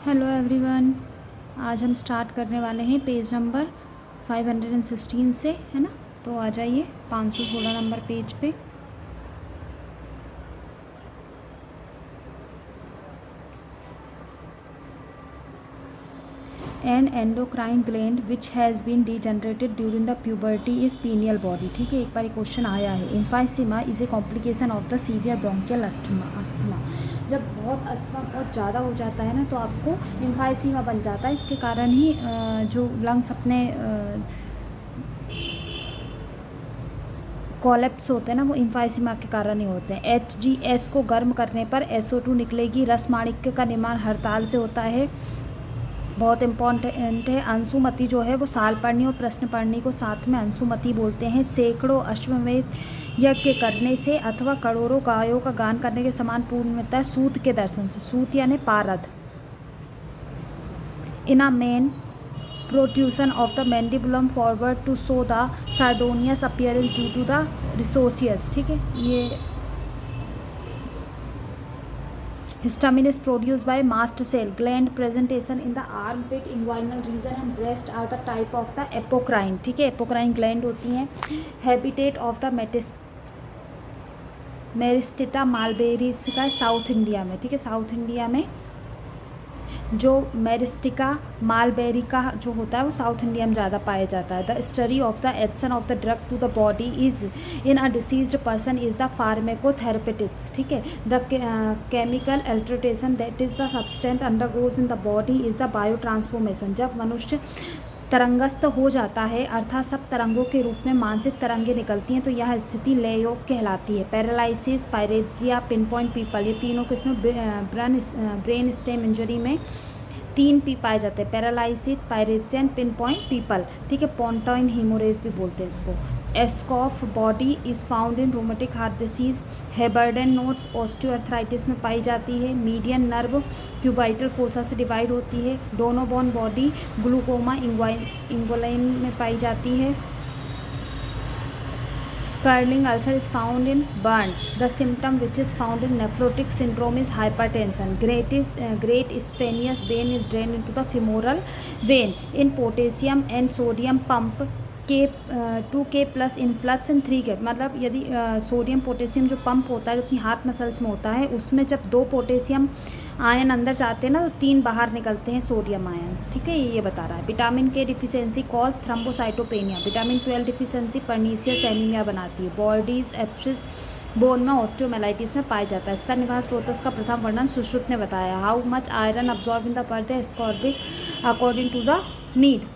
Hello everyone. आज हम start करने वाले हैं पेज नंबर 516 से, है ना। तो आ जाइए 516 नंबर पेज पे। An endocrine gland which has been degenerated during the puberty is pineal body. ठीक है, एक बार क्वेश्चन आया है। Emphysema is a complication of the severe bronchial asthma. जब बहुत अस्थमा बहुत ज़्यादा हो जाता है ना, तो आपको एम्फाइसीमा बन जाता है। इसके कारण ही जो लंग्स अपने कॉलेप्स होते हैं ना, वो एम्फाइसीमा के कारण ही होते हैं। HGS को गर्म करने पर SO2 निकलेगी। रस माणिक्य का निर्माण हड़ताल से होता है। बहुत इम्पॉर्टेंट है। अंशुमति जो है वो सालपर्णी और प्रश्नपर्णी को साथ में अंशुमति बोलते हैं। सैकड़ों अश्वमेध यज्ञ करने से अथवा करोड़ों गायों का गान करने के समान पूर्ण मिलता है सूत के दर्शन से। सूत यानी पारद। In a man protrusion of the mandibulum forward to show the sardonius appearance due to the risorius. ठीक है, ये histamine is produced by mast cell gland presentation in the armpit, inguinal region and breast are the type of the apocrine। ठीक है, apocrine gland होती हैं। habitat of the myristica malabarica south India में। ठीक है, साउथ इंडिया में जो मेरिस्टिका मालबेरिका जो होता है वो साउथ इंडिया में ज़्यादा पाया जाता है। The study of the action of the drug to the body is in a diseased person is the pharmacotherapeutics. ठीक है, the chemical alteration that is the substance undergoes in the body is the biotransformation. जब मनुष्य तरंगस्थ हो जाता है, अर्थात सब तरंगों के रूप में मानसिक तरंगें निकलती हैं, तो यह स्थिति लय योग कहलाती है। पैरालिसिस, पायरेजिया, पिन पॉइंट पीपल, ये तीनों किस्में ब्रेन स्टेम इंजरी में 3 P पाए जाते हैं। Paralysis, pyrexia, pin point pupil. ठीक है, पोंटॉइन हीमोरेज भी बोलते हैं इसको। Aschoff body is found in rheumatic heart disease. Heberden nodes osteoarthritis में पाई जाती है। मीडियन नर्व क्यूबाइटल फोसा से डिवाइड होती है। डोनोबॉन बॉडी ग्लूकोमा इंगोलाइन में पाई जाती है। Curling ulcer is found in burn. The symptom which is found in nephrotic syndrome is hypertension. Great saphenous vein is drain into the femoral vein in potassium and sodium pump के 2K plus influx and 3K। मतलब यदि sodium potassium जो pump होता है जो कि heart muscles में होता है, उसमें जब 2 पोटेशियम आयन अंदर जाते हैं ना, तो 3 बाहर निकलते हैं सोडियम आयन्स। ठीक है, ये बता रहा है। Vitamin K deficiency cause thrombocytopenia. Vitamin 12 deficiency pernicious anaemia बनाती है। बॉडीज एप्सिस बोन में ऑस्टियोमेलाइटिस में पाया जाता है। स्तन निवास स्रोतस का प्रथम वर्णन सुश्रुत ने बताया। How much iron absorb in the birth ascorbic according to the need.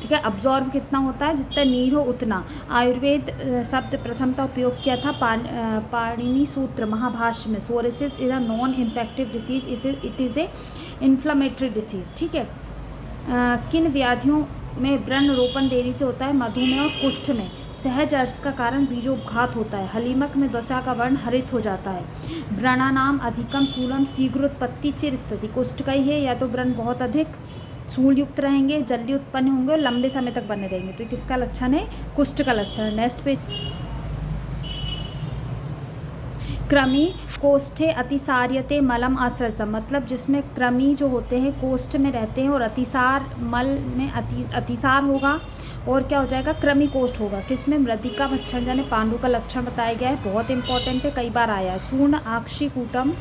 ठीक है, अब्जॉर्ब कितना होता है, जितना नीड हो उतना। आयुर्वेद शब्द प्रथमतः उपयोग किया था पाणिनि सूत्र महाभाष्य में। Psoriasis is a non infective disease, it is a inflammatory disease. ठीक है, किन व्याधियों में व्रण रोपण देरी से होता है? मधुमेह और कुष्ठ में। सहज अर्श का कारण बीजोपघात होता है। हलीमक में त्वचा का वर्ण हरित हो जाता है। व्रणानाम अधिकम शूलम शीघ्रोत्पत्ति चिर स्थिति। कुष्ठ का ही है, या तो व्रण बहुत अधिक सूल युक्त रहेंगे, जल्दी उत्पन्न होंगे और लंबे समय तक बने रहेंगे, तो किसका लक्षण है? कुष्ठ का लक्षण है। नेक्स्ट पे कृमि कोष्ठे अतिसार्यते मलम आश्रयसम। मतलब जिसमें कृमि जो होते हैं कोष्ठ में रहते हैं और अतिसार मल में अतिसार होगा और क्या हो जाएगा? कृमि कोष्ठ होगा। किसमें? मृदिका भक्षण जन्य पांडु का लक्षण बताया गया है, बहुत इंपॉर्टेंट है, कई बार आया है। सूर्ण आक्षिकूटम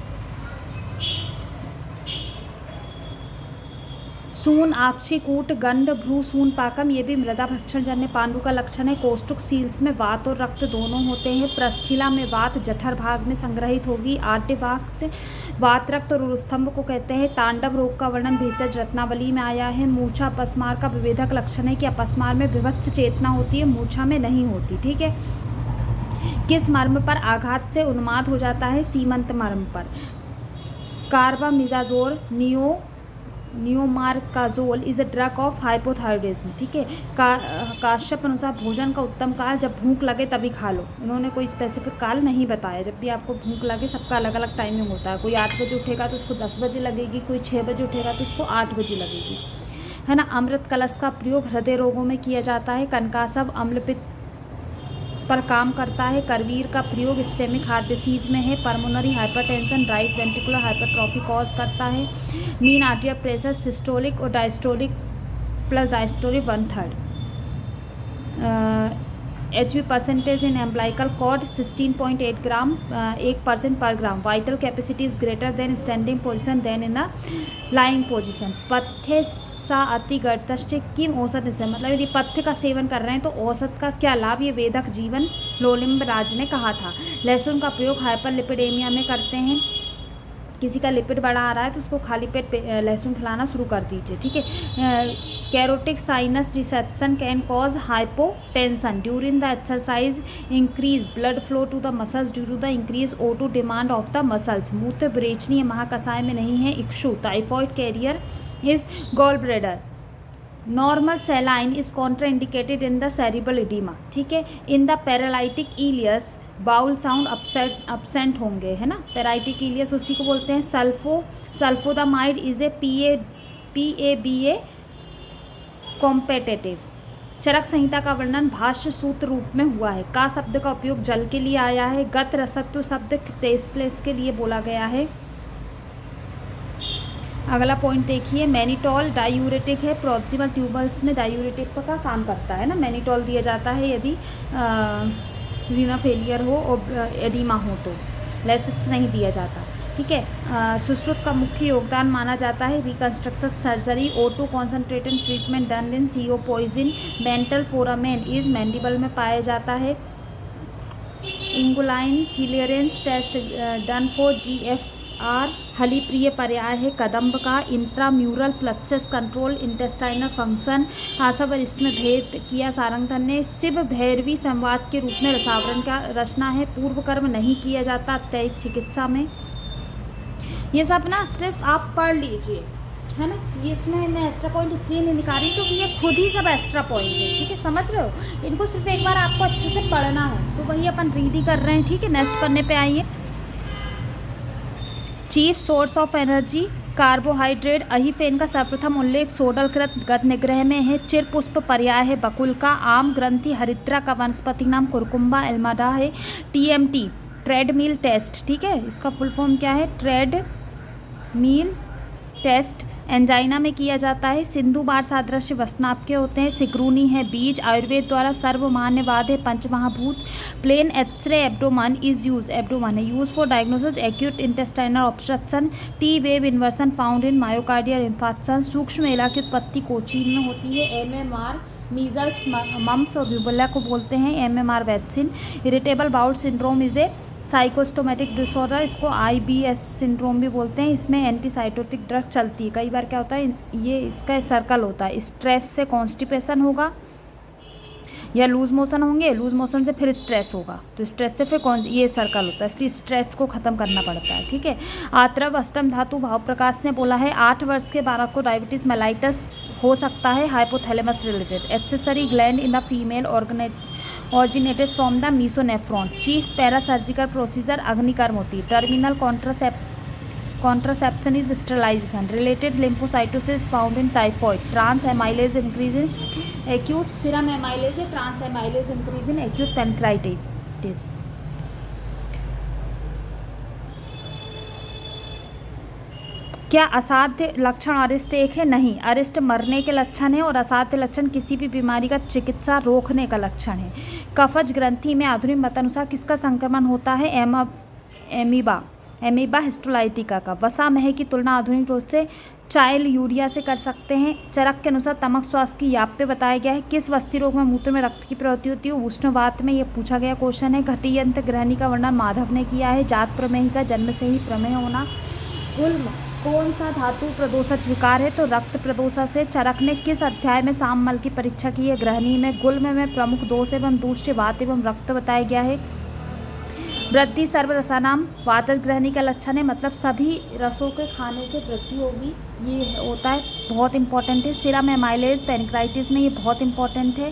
सून आक्षिकूट गंध भ्रू सून पाकम, ये भी मृदा भक्षण जन्य पांडु का लक्षण है। कोष्ठुक सील्स में वात और रक्त दोनों होते हैं। प्रस्थिला में वात जठर भाग में संग्रहित होगी। आद्यवाक्त वात रक्त और स्तंभ को कहते हैं। तांडव रोग का वर्णन भेषज रत्नावली में आया है। मूर्छा अपस्मार का विभेदक लक्षण है कि अपस्मार में विभत्स चेतना होती है, मूर्छा में नहीं होती। ठीक है, किस मर्म पर आघात से उन्माद हो जाता है? सीमंत मर्म पर। Carbimazole neomercazole is a drug of hypothyroidism. ठीक है, काश्यप अनुसार भोजन का उत्तम काल जब भूख लगे तभी खा लो। इन्होंने कोई स्पेसिफिक काल नहीं बताया। जब भी आपको भूख लगे, सबका अलग अलग टाइमिंग होता है। कोई 8 बजे उठेगा तो उसको 10 बजे लगेगी, कोई 6 बजे उठेगा तो उसको 8 बजे लगेगी, है ना। अमृत कलश का प्रयोग हृदय रोगों में किया जाता है। कनकासव अम्लपित्त पर काम करता है। करवीर का प्रयोग इस्केमिक हार्ट डिसीज़ में है। Pulmonary hypertension right ventricular hypertrophy cause करता है। मीन आर्टियल प्रेशर सिस्टोलिक और diastolic plus diastolic 1/3। HB percentage in umbilical cord 16.8 gram 1% पर gram. Vital capacity is greater than standing position than in a lying position. पथ्य सा अतिगर्तश्च किम औसत से, मतलब यदि पथ्य का सेवन कर रहे हैं तो औसत का क्या लाभ, ये वेदक जीवन लोलिम्ब राज ने कहा था। लहसुन का प्रयोग हाइपरलिपिडेमिया में करते हैं। किसी का लिपिड बढ़ा आ रहा है तो उसको खाली पेट लहसुन खिलाना शुरू कर दीजिए, ठीक है। Carotid sinus reception can cause hypotension during the exercise, increase blood flow to the muscles due to the increase O2 demand of the muscles. मूत्र विरेचनीय महाकसाय में नहीं है इक्षु। Typhoid carrier is gall bladder. Normal saline is contraindicated in the cerebral oedema, ठीक है। In the paralytic ileus bowel sound absent होंगे, है ना। पैरालिटिक इलियस उसी को बोलते हैं। सल्फोदामाइड इज ए PABA कॉम्पेटेटिव। चरक संहिता का वर्णन भाष्य सूत्र रूप में हुआ है। का शब्द का उपयोग जल के लिए आया है। गत रसत्व शब्द टेस्टलेस के लिए बोला गया है। अगला पॉइंट देखिए, मैनिटॉल डायूरेटिक है। प्रॉक्सिमल ट्यूबल्स में डायूरेटिक का काम करता है ना। मैनिटॉल दिया जाता है यदि रीना फेलियर हो और एडिमा हो तो। लेसिस नहीं दिया जाता, ठीक है। सुश्रुत का मुख्य योगदान माना जाता है reconstructive surgery. O2 concentrated treatment done in CO poison. Mental foramen is mandible में पाया जाता है। Inulin clearance test done for GFR। हलिप्रिय पर्याय है कदम्ब का। Intramural plexus control intestinal function. आशावरिष्ठ में भेद किया सारंगधर ने। शिव भैरवी संवाद के रूप में रसावरण का रचना है। पूर्व कर्म नहीं किया जाता अत्ययिक चिकित्सा में। ये सब ना सिर्फ आप पढ़ लीजिए, है ना। ये इसमें मैं एक्स्ट्रा पॉइंट इसलिए नहीं निकाल रही क्योंकि ये खुद ही सब एक्स्ट्रा पॉइंट है, ठीक है। समझ रहे हो, इनको सिर्फ एक बार आपको अच्छे से पढ़ना है, तो वही अपन रीड ही कर रहे हैं, ठीक है। नेक्स्ट पढ़ने पे आइए। Chief source of energy carbohydrate. अहिफेन का सर्वप्रथम उल्लेख सोडलकृत गद निग्रह में है। चिर पुष्प पर्याय है बकुल का। आम ग्रंथि हरिद्रा का वनस्पति नाम कुरकुम्बा एल्माडा है। TMT ट्रेडमिल टेस्ट, ठीक है। इसका फुल फॉर्म क्या है, ट्रेडमिल टेस्ट। एंजाइना में किया जाता है। सिंधु बार सादृश्य वसनाप के होते हैं। सिक्रूनी है बीज। आयुर्वेद द्वारा सर्वमान्यवाद है पंचमहाभूत। Plain x-ray abdomen is use, abdomen है use for diagnosis acute intestinal obstruction. T wave inversion found in myocardial infarction. सूक्ष्म एला की उत्पत्ति कोचीन में होती है। MMR मीजल्स मम्स और रूबेला को बोलते हैं MMR vaccine. Irritable bowel syndrome is a psychosomatic disorder. इसको IBS सिंड्रोम भी बोलते हैं। इसमें एंटीसाइटोटिक ड्रग चलती है। कई बार क्या होता है, ये इसका सर्कल होता है। स्ट्रेस से कॉन्स्टिपेशन होगा या लूज मोशन होंगे, लूज मोशन से फिर स्ट्रेस होगा, तो स्ट्रेस से फिर ये सर्कल होता है। इसलिए स्ट्रेस को ख़त्म करना पड़ता है, ठीक है। आत्रव अष्टम धातु भाव प्रकाश ने बोला है 8 वर्ष के बालक को डायबिटीज़ मेलाइटस हो सकता है hypothalamus related. Accessory gland in the female originated from the mesonephron. Chief parasurgical procedure अग्निकर्म होती है। Terminal contraception is sterilization. Related lymphocytosis found in typhoid. Trans amylase increase in acute serum amylase, trans amylase increase in acute pancreatitis. क्या असाध्य लक्षण अरिष्ट एक है? नहीं, अरिष्ट मरने के लक्षण है और असाध्य लक्षण किसी भी बीमारी का चिकित्सा रोकने का लक्षण है। कफज ग्रंथि में आधुनिक मतानुसार किसका संक्रमण होता है? एमीबा हिस्टोलाइटिका का। वसा मह की तुलना आधुनिक रूप से चाइल यूरिया से कर सकते हैं। चरक के अनुसार तमक स्वास्थ्य की याप्य बताया गया है। किस वस्ती रोग में मूत्र में रक्त की प्रवृत्ति होती है? उष्णवात में। यह पूछा गया क्वेश्चन है। घटी यंत्र ग्रहणी का वर्णन माधव ने किया है। जात प्रमेही का जन्म से ही प्रमेय होना। गुल्म कौन सा धातु प्रदोषक विकार है? तो रक्त प्रदोषा से। चरक ने किस अध्याय में साममल की परीक्षा की है? ग्रहणी में। गुल्म में प्रमुख दोष एवं दूष्य वात एवं रक्त बताया गया है। वृद्धि सर्व रसानाम वातज ग्रहणी का लक्षण है, मतलब सभी रसों के खाने से वृद्धि होगी, ये होता है, बहुत इंपॉर्टेंट है। सीरम एमाइलेज पैनक्राइटिस में ये बहुत इंपॉर्टेंट है।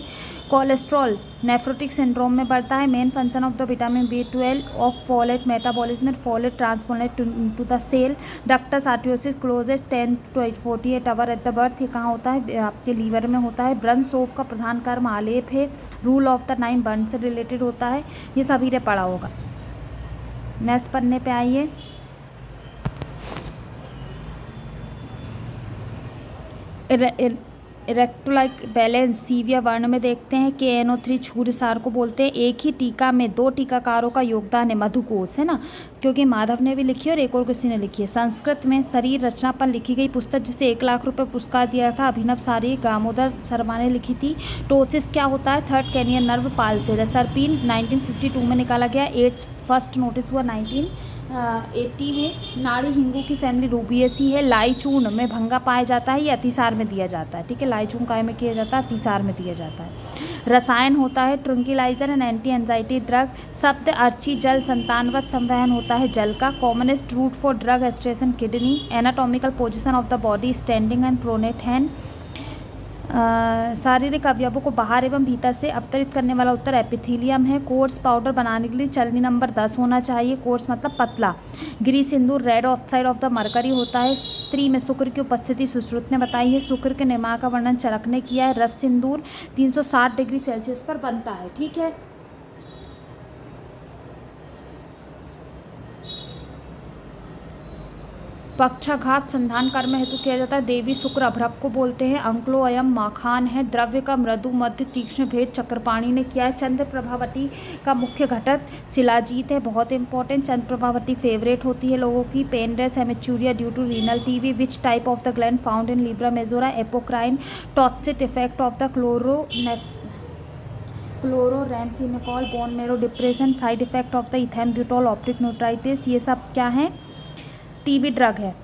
कोलेस्ट्रॉल नेफ्रोटिक सिंड्रोम में बढ़ता है। Main function of the vitamin B12 of folate metabolism, folate transport to the cell. Ductus arteriosus closes at 10 to 48 hour at the birth. ये कहाँ होता है? आपके लीवर में होता है। ब्रन सोफ का प्रधान कर्म आलेप है। रूल ऑफ द 9 बर्न से रिलेटेड होता है। ये सभी ने पढ़ा होगा। नेक्स्ट पढ़ने पे आइए। इरेक्टोलाइक बैलेंस सीवियर वर्ण में देखते हैं। KNO3 क्षुरसार को बोलते हैं। एक ही टीका में 2 टीकाकारों का योगदान है। मधुकोश है ना, क्योंकि माधव ने भी लिखी है और एक और किसी ने लिखी है। संस्कृत में शरीर रचना पर लिखी गई पुस्तक जिसे 1 लाख रुपए पुरस्कार दिया था, अभिनव सारी दामोदर शर्मा ने लिखी थी। टोसिस क्या होता है? थर्ड कैनियन नर्व पाल से। रेसरपीन 1952 में निकाला गया। एड्स फर्स्ट नोटिस हुआ 1980 में। नाड़ी हिंगू की फैमिली रूबिएसी है। लाइचूर्ण में भंगा पाया जाता है, ये अतिसार में दिया जाता है। ठीक है, लाइचूर्ण काय में किया जाता है? अतिसार में दिया जाता है। रसायन होता है tranquilizer and anti anxiety drug. शब्द अर्ची जल संतानवत संवहन होता है जल का। Commonest route for drug excretion kidney. Anatomical position of the body standing and pronate hand. शारीरिक अवयवों को बाहर एवं भीतर से अवतरित करने वाला उत्तर एपिथीलियम है। कोर्स पाउडर बनाने के लिए चलनी नंबर 10 होना चाहिए। कोर्स मतलब पतला। गिरी सिंदूर red oxide of the mercury होता है। स्त्री में शुक्र की उपस्थिति सुश्रुत ने बताई है। शुक्र के निर्माण का वर्णन चरक ने किया है। रस सिंदूर 360 डिग्री सेल्सियस पर बनता है। ठीक है, पक्षाघात संधान कर्म हेतु किया जाता है। देवी शुक्र अभ्रक को बोलते हैं। अंक्लोअयम माखान है। द्रव्य का मृदु मध्य तीक्ष्ण भेद चक्रपाणी ने किया है। चंद्र प्रभावती का मुख्य घटक शिलाजीत है, बहुत इंपॉर्टेंट। चंद्र प्रभावती फेवरेट होती है लोगों की। Painless hematuria due to renal TB. Which type of the gland found in labia majora? Apocrine. Toxic effect of the chloramphenicol bone marrow depression. Side effect of the ethambutol optic neuritis. ये सब क्या है? TB drug है।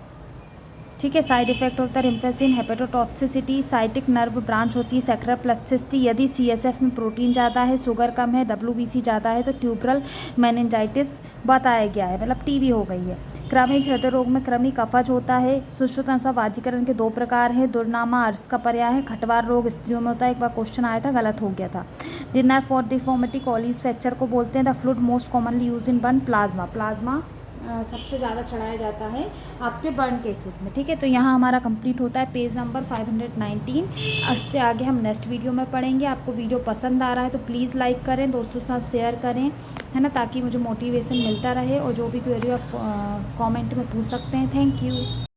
ठीक है, side effect होता है रिम्फेसिन, hepatotoxicity. Sciatic nerve branch होती है सैक्रल प्लेक्सिसिटी। यदि CSF में प्रोटीन ज़्यादा है, शुगर कम है, WBC ज़्यादा है तो ट्यूबरल मेनिंजाइटिस बताया गया है, मतलब टीबी हो गई है। क्रमिक हृदय रोग में क्रमिक कफज होता है। सुश्रुत अनुसार वाजीकरण के 2 प्रकार हैं। दुर्नामा अर्श का पर्याय है। खटवार रोग स्त्रियों में होता है। एक बार क्वेश्चन आया था, गलत हो गया था। डिनर फॉर डिफॉर्मिटी कॉलीज फ्रैक्चर को बोलते हैं। The fluid most commonly use in burn plasma. Plasma सबसे ज़्यादा चढ़ाया जाता है आपके बर्न केसेस में। ठीक है, तो यहाँ हमारा कंप्लीट होता है पेज नंबर 519। इससे आगे हम नेक्स्ट वीडियो में पढ़ेंगे। आपको वीडियो पसंद आ रहा है तो प्लीज़ लाइक करें, दोस्तों के साथ शेयर करें, है ना, ताकि मुझे मोटिवेशन मिलता रहे। और जो भी क्वेरी आप कमेंट में पूछ सकते हैं। Thank you.